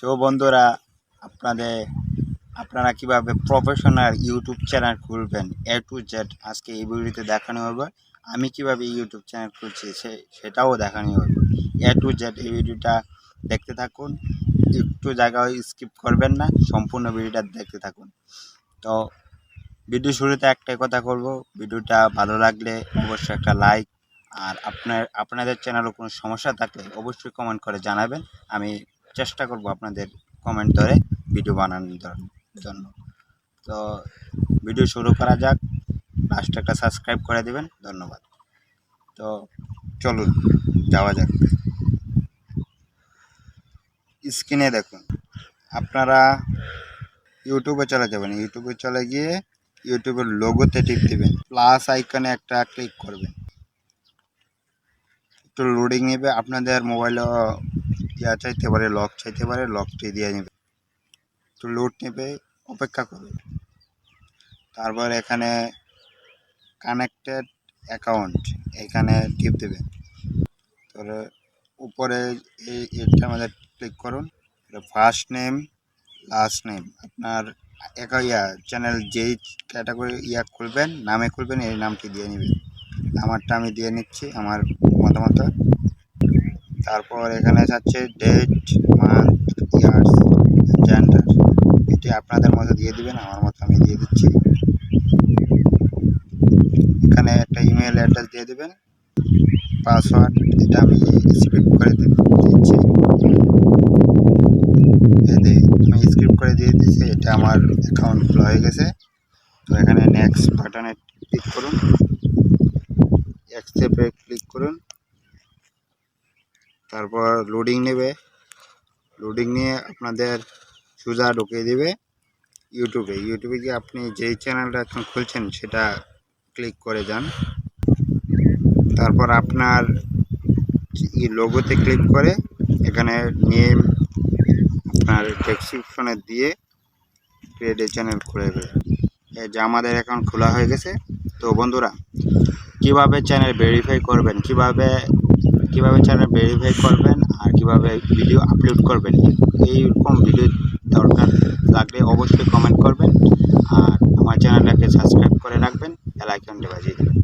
তো বন্ধুরা, আপনারা কিভাবে প্রফেশনাল ইউটিউব চ্যানেল খুলবেন এ টু জেড আজকে এই ভিডিওতে দেখানো হবে। আমি কিভাবে ইউটিউব চ্যানেল খুলছি সেটাও দেখানো হবে। এ টু জেড এই ভিডিওটা দেখতে থাকুন, একটু জায়গায় স্কিপ করবেন না, সম্পূর্ণ ভিডিওটা দেখতে থাকুন। তো ভিডিও শুরুতে একটাই কথা করব, ভিডিওটা ভালো লাগলে অবশ্যই একটা লাইক, আর আপনাদের চ্যানেলে কোনো সমস্যা থাকলে অবশ্যই কমেন্ট করে জানাবেন। আমি চেষ্টা করব আপনাদের কমেন্ট ধরে ভিডিও বানানোর জন্য। তো ভিডিও শুরু করা যাক, লাস্টে একটা সাবস্ক্রাইব করে দিবেন। ধন্যবাদ। তো চলুন যাওয়া যাক। স্ক্রিনে দেখুন, আপনারা ইউটিউবে চলে যাবেন। ইউটিউবে চলে গিয়ে ইউটিউবের লোগোতে টিপ দিবেন, প্লাস আইকনে একটা ক্লিক করবেন। একটু লোডিং নেবে, আপনাদের মোবাইলে ইয়া চাইতে পারে, লক চাইতে পারে, লকটি দিয়ে নেবে। একটু লোড নেবে, অপেক্ষা করবে। তারপর এখানে কানেক্টেড অ্যাকাউন্ট এখানে টিপ দেবেন। তাহলে উপরে এইটা আমাদের ক্লিক করুন। ফার্স্ট নেম, লাস্ট নেম, আপনার চ্যানেল যেই ক্যাটাগরি খুলবেন, নামে খুলবেন, এই নামটি দিয়ে নেবেন। আমারটা আমি দিয়ে নিচ্ছি আমার মতামত। তারপর এখানে যাচ্ছে ডেট, মান্থ, ইয়ার্স, জেন্ডার, এটি আপনাদের মতো দিয়ে দিবেন, আমার মতো আমি দিয়ে দিচ্ছি। এখানে একটা ইমেল অ্যাড্রেস দিয়ে দেবেন, পাসওয়ার্ড এটা আমি স্ক্রিপ্ট করে দিচ্ছি। আমি স্ক্রিপ্ট করে দিয়ে দিচ্ছি, এটা আমার অ্যাকাউন্ট খোলা হয়ে গেছে। তো এখানে নেক্সট বাটনে ক্লিক করুন, অ্যাকসেপ্টে ক্লিক করুন। তারপর লোডিং নেবে, লোডিং নিয়ে আপনাদের সোজা ঢুকিয়ে দেবে ইউটিউবে গিয়ে আপনি যেই চ্যানেলটা এখন খুলছেন সেটা ক্লিক করে যান। তারপর আপনার লোগোতে ক্লিক করে এখানে নেম আপনার ডেসক্রিপশনে দিয়ে ক্রিয়েট এ চ্যানেল খুলে দেবে। এই যে আমাদের অ্যাকাউন্ট খোলা হয়ে গেছে। তো বন্ধুরা, কিভাবে চ্যানেল ভেরিফাই করবেন, কিভাবে চ্যানেল ভেরিফাই করবেন আর কিভাবে ভিডিও আপলোড করবেন, এইরকম ভিডিও দরকার লাগলে অবশ্যই কমেন্ট করবেন। আর আমার চ্যানেলটাকে সাবস্ক্রাইব করে রাখবেন, বেল আইকনটা বাজিয়ে দেবেন।